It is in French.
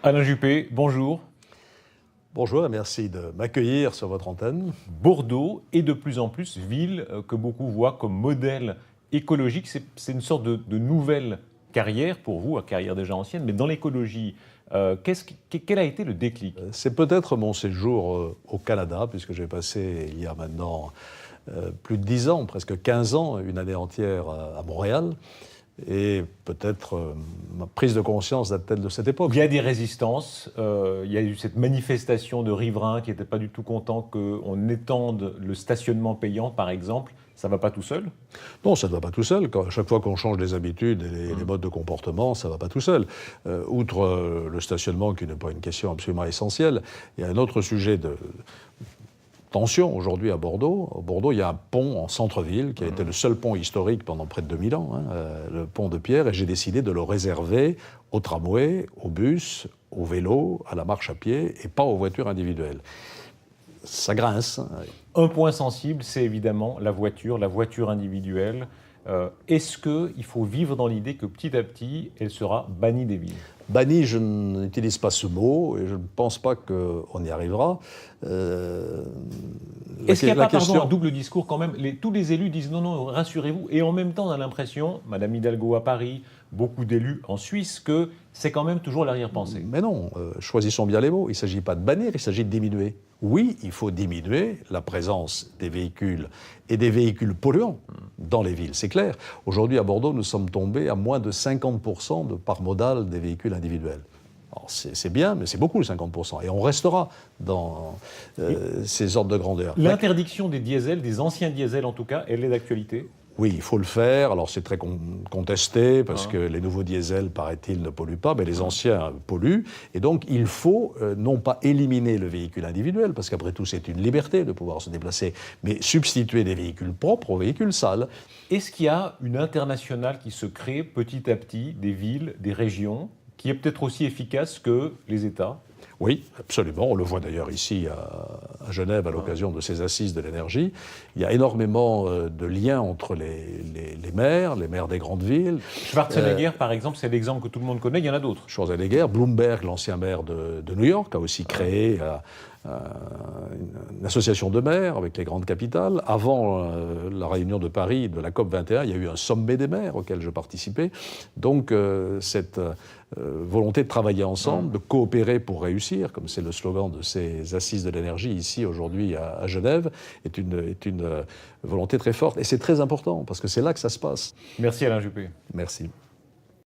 Alain Juppé, bonjour. Bonjour et merci de m'accueillir sur votre antenne. Bordeaux est de plus en plus ville que beaucoup voient comme modèle écologique. C'est une sorte de nouvelle carrière pour vous, une carrière déjà ancienne, mais dans l'écologie, quel a été le déclic? C'est peut-être mon séjour au Canada, puisque j'ai passé il y a maintenant plus de 10 ans, presque 15 ans, une année entière à Montréal. Et peut-être ma prise de conscience date peut-être de cette époque. Il y a des résistances, il y a eu cette manifestation de riverains qui n'étaient pas du tout contents qu'on étende le stationnement payant, par exemple. Ça ne va pas tout seul? Non, ça ne va pas tout seul. À chaque fois qu'on change les habitudes et les modes de comportement, ça ne va pas tout seul. Outre le stationnement, qui n'est pas une question absolument essentielle, il y a un autre sujet de tension aujourd'hui à Bordeaux. À Bordeaux, il y a un pont en centre-ville qui a été le seul pont historique pendant près de 2000 ans, le pont de Pierre, et j'ai décidé de le réserver aux tramways, aux bus, aux vélos, à la marche à pied, et pas aux voitures individuelles. Ça grince. Un point sensible, c'est évidemment la voiture individuelle. Est-ce qu'il faut vivre dans l'idée que petit à petit, elle sera bannie des villes? Banni, je n'utilise pas ce mot et je ne pense pas qu'on y arrivera. Est-ce qu'il n'y a pas un double discours quand même? Tous les élus disent non, non, rassurez-vous. Et en même temps, on a l'impression, Madame Hidalgo à Paris, beaucoup d'élus en Suisse, que c'est quand même toujours l'arrière-pensée. Mais non, choisissons bien les mots. Il ne s'agit pas de bannir, il s'agit de diminuer. Oui, il faut diminuer la présence des véhicules et des véhicules polluants dans les villes, c'est clair. Aujourd'hui, à Bordeaux, nous sommes tombés à moins de 50% de part modale des véhicules individuels. C'est bien, mais c'est beaucoup, 50%. Et on restera dans ces ordres de grandeur. L'interdiction des diesels, des anciens diesels en tout cas, elle est d'actualité? Oui, il faut le faire. Alors c'est très contesté parce que les nouveaux diesels, paraît-il, ne polluent pas, mais les anciens polluent. Et donc il faut non pas éliminer le véhicule individuel, parce qu'après tout c'est une liberté de pouvoir se déplacer, mais substituer des véhicules propres aux véhicules sales. Est-ce qu'il y a une internationale qui se crée petit à petit, des villes, des régions, qui est peut-être aussi efficace que les États? Oui, absolument. On le voit d'ailleurs ici à Genève à l'occasion de ces assises de l'énergie. Il y a énormément de liens entre les maires des grandes villes. Schwarzenegger, par exemple, c'est l'exemple que tout le monde connaît, il y en a d'autres. Schwarzenegger, Bloomberg, l'ancien maire de New York, a aussi créé une association de maires avec les grandes capitales. Avant la réunion de Paris de la COP21, il y a eu un sommet des maires auquel je participais. Donc cette volonté de travailler ensemble, de coopérer pour réussir, comme c'est le slogan de ces assises de l'énergie ici aujourd'hui à Genève, est une volonté très forte. Et c'est très important parce que c'est là que ça se passe. Merci Alain Juppé. Merci.